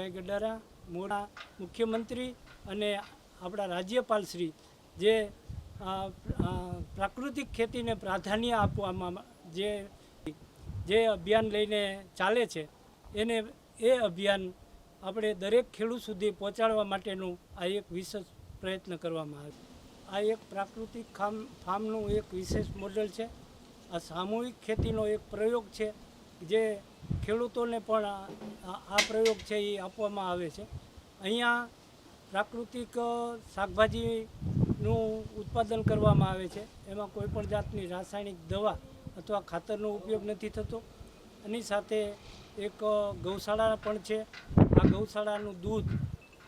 પ્રવીણભાઈ ગડારા, મોટા મુખ્યમંત્રી અને આપણા રાજ્યપાલ શ્રી જે પ્રાકૃતિક ખેતીને પ્રાધાન્ય આપવામાં જે અભિયાન લઈને ચાલે છે એ અભિયાન આપણે દરેક ખેડૂત સુધી પહોંચાડવા માટેનું આ એક વિશેષ પ્રયત્ન કરવામાં આવે. આ એક પ્રાકૃતિક ફાર્મનું એક વિશેષ મોડેલ છે. આ સામૂહિક ખેતીનો એક પ્રયોગ છે જે ખેડૂતોને પણ આ પ્રયોગ છે એ આપવામાં આવે છે. અહીંયા પ્રાકૃતિક શાકભાજીનું ઉત્પાદન કરવામાં આવે છે. એમાં કોઈપણ જાતની રાસાયણિક દવા અથવા ખાતરનો ઉપયોગ નથી થતો. એની સાથે એક ગૌશાળા પણ છે. આ ગૌશાળાનું દૂધ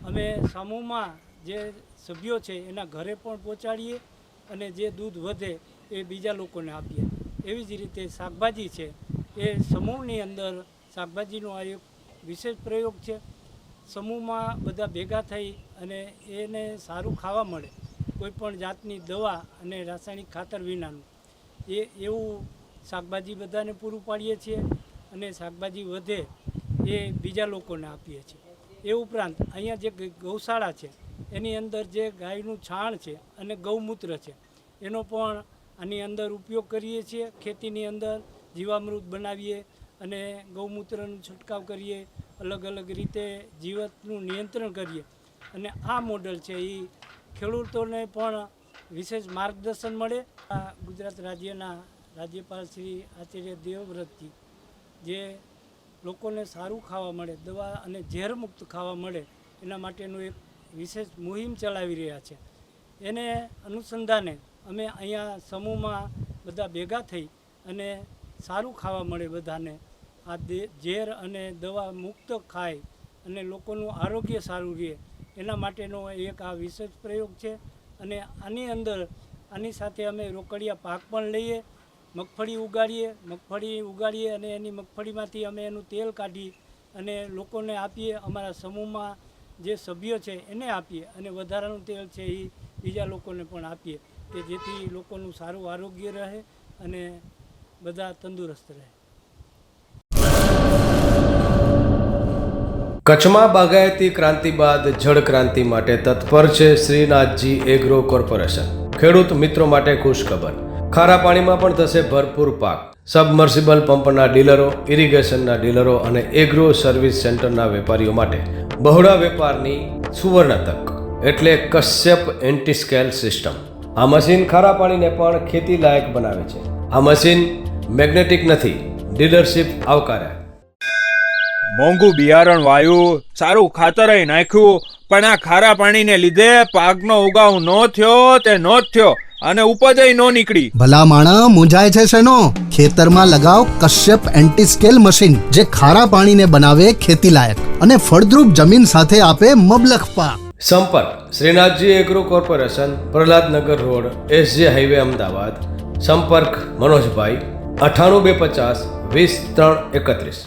અમે સમૂહમાં જે સભ્યો છે એના ઘરે પણ પહોંચાડીએ અને જે દૂધ વધે એ બીજા લોકોને આપીએ. એવી જ રીતે શાકભાજી છે એ સમૂહની અંદર શાકભાજીનો આ એક વિશેષ પ્રયોગ છે. સમૂહમાં બધા ભેગા થઈ અને એને સારું ખાવા મળે, કોઈપણ જાતની દવા અને રાસાયણિક ખાતર વિનાનું એવું શાકભાજી બધાને પૂરું પાડીએ છીએ અને શાકભાજી વધે એ બીજા લોકોને આપીએ છીએ. એ ઉપરાંત અહીંયા જે ગૌશાળા છે એની અંદર જે ગાયનું છાણ છે અને ગૌમૂત્ર છે એનો પણ આની અંદર ઉપયોગ કરીએ છીએ. ખેતીની અંદર જીવામૃત બનાવીએ અને ગૌમૂત્રનો છંટકાવ કરીએ, અલગ અલગ રીતે જીવતનું નિયંત્રણ કરીએ. અને આ મોડલ છે એ ખેડૂતોને પણ વિશેષ માર્ગદર્શન મળે. આ ગુજરાત રાજ્યના રાજ્યપાલ શ્રી આચાર્ય દેવવ્રતજી જે લોકોને સારું ખાવા મળે, દવા અને ઝેરમુક્ત ખાવા મળે એના માટેનું એક વિશેષ મુહિમ ચલાવી રહ્યા છે. એને અનુસંધાને અમે અહીંયા સમૂહમાં બધા ભેગા થઈ અને સારું ખાવા મળે બધાને, આ ઝેર અને દવા મુક્ત ખાય અને લોકોનું આરોગ્ય સારું રહે એના માટેનો એક આ વિશેષ પ્રયોગ છે. અને આની સાથે અમે રોકડિયા પાક પણ લઈએ, મગફળી ઉગાડીએ અને એની મગફળીમાંથી અમે એનું તેલ કાઢી અને લોકોને આપીએ. અમારા સમૂહમાં જે સભ્યો છે એને આપીએ અને વધારાનું તેલ છે એ બીજા લોકોને પણ આપીએ કે જેથી લોકોનું સારું આરોગ્ય રહે અને બધા તંદુરસ્ત રહે. કચ્છમાં બાગાયતી ક્રાંતિ બાદ જળ ક્રાંતિ માટે તત્પર છે શ્રીનાથજી એગ્રો કોર્પોરેશન. ખેડૂત મિત્રો માટે ખુશખબર, ખારા પાણીમાં પણ થશે ભરપૂર પાક. સબમર્સિબલ પંપના ડીલરો, ઇરિગેશનના ડીલરો અને એગ્રો સર્વિસ સેન્ટરના વેપારીઓ માટે બહોળા વેપારની સુવર્ણ તક એટલે કશ્યપ એન્ટીસ્કેલ સિસ્ટમ. આ મશીન ખારા પાણીને પણ ખેતી લાયક બનાવે છે. આ મશીન મેગ્નેટિક નથી, ડીલરશીપ આવકાર્યા. મોંઘું બિયારણ વાયું, સારું ખાતરય નાખ્યું, પણ આ ખારા પાણીને લીધે પાકનો ઉગાવ નો થયો તે નો જ થયો અને ઉપજય નો નીકળી. ભલા માણા મૂંઝાય છે શેનો? ખેતરમાં લગાવ કશ્યપ એન્ટીસ્કેલ મશીન જે ખારા પાણીને બનાવે ખેતી લાયક અને ફળદ્રુપ જમીન સાથે આપે મબલખ પાક. સંપર્ક Shrinathji agro corporation, Prahlad Nagar road, SJ highway, Ahmedabad. સંપર્ક મનોજભાઈ 98 250 20 331.